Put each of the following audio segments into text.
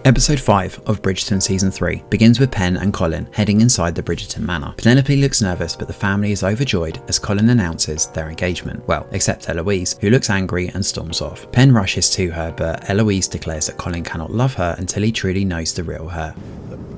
Episode 5 of Bridgerton Season 3 begins with Penn and Colin heading inside the Bridgerton manor. Penelope looks nervous, but the family is overjoyed as Colin announces their engagement. Well, except Eloise, who looks angry and storms off. Penn rushes to her, but Eloise declares that Colin cannot love her until he truly knows the real her.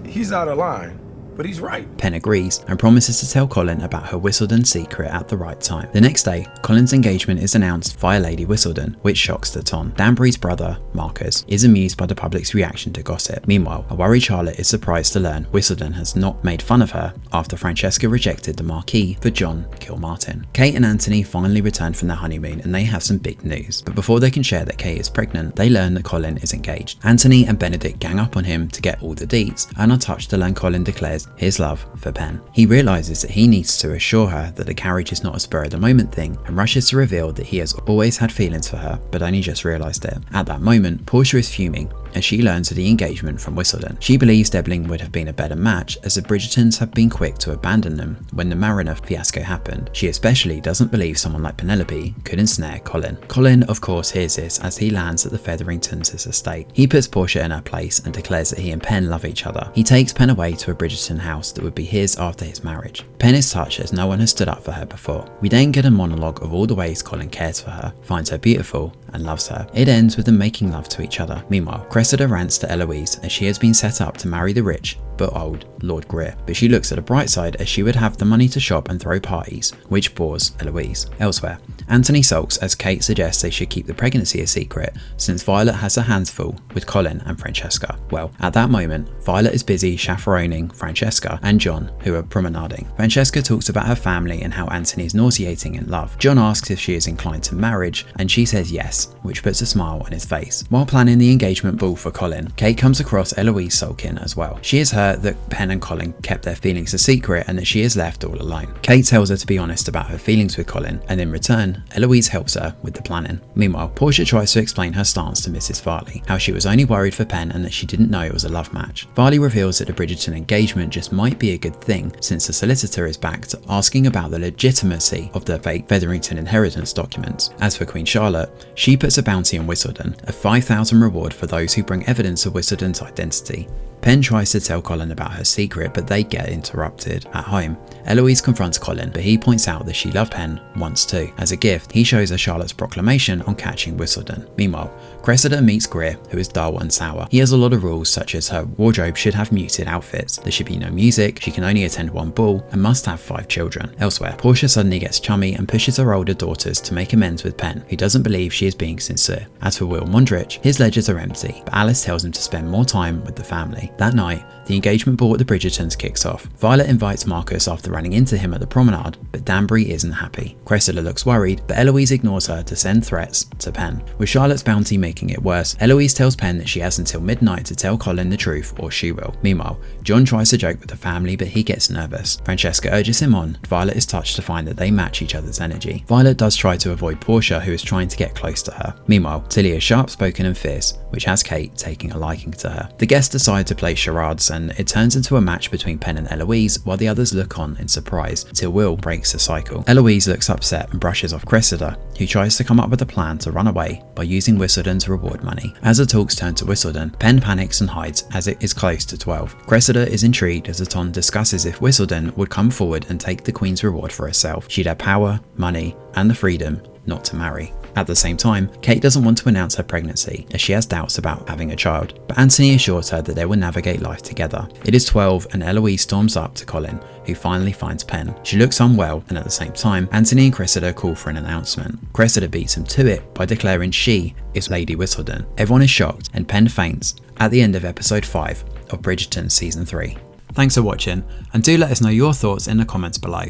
He's out of line, but he's right. Penn agrees and promises to tell Colin about her Whistledown secret at the right time. The next day, Colin's engagement is announced via Lady Whistledown, which shocks the ton. Danbury's brother, Marcus, is amused by the public's reaction to gossip. Meanwhile, a worried Charlotte is surprised to learn Whistledown has not made fun of her after Francesca rejected the Marquis for John Kilmartin. Kate and Anthony finally return from their honeymoon and they have some big news. But before they can share that Kate is pregnant, they learn that Colin is engaged. Anthony and Benedict gang up on him to get all the deets and are touched to learn Colin declares his love for Penn. He realizes that he needs to assure her that the carriage is not a spur of the moment thing and rushes to reveal that he has always had feelings for her but only just realized it. At that moment, Portia is fuming as she learns of the engagement from Whistledown. She believes Debling would have been a better match as the Bridgertons have been quick to abandon them when the Mariner fiasco happened. She especially doesn't believe someone like Penelope could ensnare Colin. Colin of course hears this as he lands at the Featheringtons' estate. He puts Portia in her place and declares that he and Penn love each other. He takes Penn away to a Bridgerton house that would be his after his marriage. Penn is touched as no one has stood up for her before. We then get a monologue of all the ways Colin cares for her, finds her beautiful and loves her. It ends with them making love to each other. Meanwhile, Cressida rants to Eloise as she has been set up to marry the rich but old Lord Greer, but she looks at the bright side as she would have the money to shop and throw parties, which bores Eloise. Elsewhere, Anthony sulks as Kate suggests they should keep the pregnancy a secret since Violet has her hands full with Colin and Francesca. Well, at that moment, Violet is busy chaperoning Francesca and John, who are promenading. Francesca talks about her family and how Anthony is nauseating in love. John asks if she is inclined to marriage and she says yes, which puts a smile on his face. While planning the engagement ball for Colin, Kate comes across Eloise sulking as well. She has heard that Penn and Colin kept their feelings a secret and that she is left all alone. Kate tells her to be honest about her feelings with Colin, and in return, Eloise helps her with the planning. Meanwhile, Portia tries to explain her stance to Mrs. Farley, how she was only worried for Penn and that she didn't know it was a love match. Farley reveals that the Bridgerton engagement just might be a good thing since the solicitor is back to asking about the legitimacy of the fake Featherington inheritance documents. As for Queen Charlotte, she puts a bounty on Whistledown, a 5,000 reward for those who bring evidence of Whistledown's identity. Penn tries to tell Colin about her secret, but they get interrupted. At home, Eloise confronts Colin, but he points out that she loved Penn once too. As a gift, he shows her Charlotte's proclamation on catching Whistledown. Meanwhile, Cressida meets Greer, who is dull and sour. He has a lot of rules, such as her wardrobe should have muted outfits, there should be no music, she can only attend one ball, and must have 5 children. Elsewhere, Portia suddenly gets chummy and pushes her older daughters to make amends with Penn, who doesn't believe she is being sincere. As for Will Mondrich, his ledgers are empty, but Alice tells him to spend more time with the family. That night, the engagement ball at the Bridgertons kicks off. Violet invites Marcus after running into him at the promenade, but Danbury isn't happy. Cressida looks worried, but Eloise ignores her to send threats to Penn. With Charlotte's bounty making it worse, Eloise tells Penn that she has until midnight to tell Colin the truth or she will. Meanwhile, John tries to joke with the family, but he gets nervous. Francesca urges him on. Violet is touched to find that they match each other's energy. Violet does try to avoid Portia, who is trying to get close to her. Meanwhile, Tilly is sharp-spoken and fierce, which has Kate taking a liking to her. The guests decide to play charades and it turns into a match between Penn and Eloise while the others look on in surprise till Will breaks the cycle. Eloise looks upset and brushes off Cressida, who tries to come up with a plan to run away by using Whistledown's reward money. As the talks turn to Whistledown, Penn panics and hides as it is close to 12. Cressida is intrigued as the Ton discusses if Whistledown would come forward and take the Queen's reward for herself. She'd have power, money, and the freedom not to marry. At the same time, Kate doesn't want to announce her pregnancy as she has doubts about having a child, but Anthony assures her that they will navigate life together. It is 12 and Eloise storms up to Colin, who finally finds Penn. She looks unwell and at the same time, Anthony and Cressida call for an announcement. Cressida beats him to it by declaring she is Lady Whistledown. Everyone is shocked and Penn faints at the end of episode 5 of Bridgerton Season 3. Thanks for watching and do let us know your thoughts in the comments below.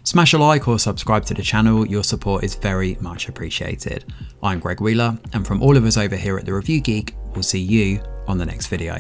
Smash a like or subscribe to the channel, your support is very much appreciated. I'm Greg Wheeler and from all of us over here at The Review Geek, we'll see you on the next video.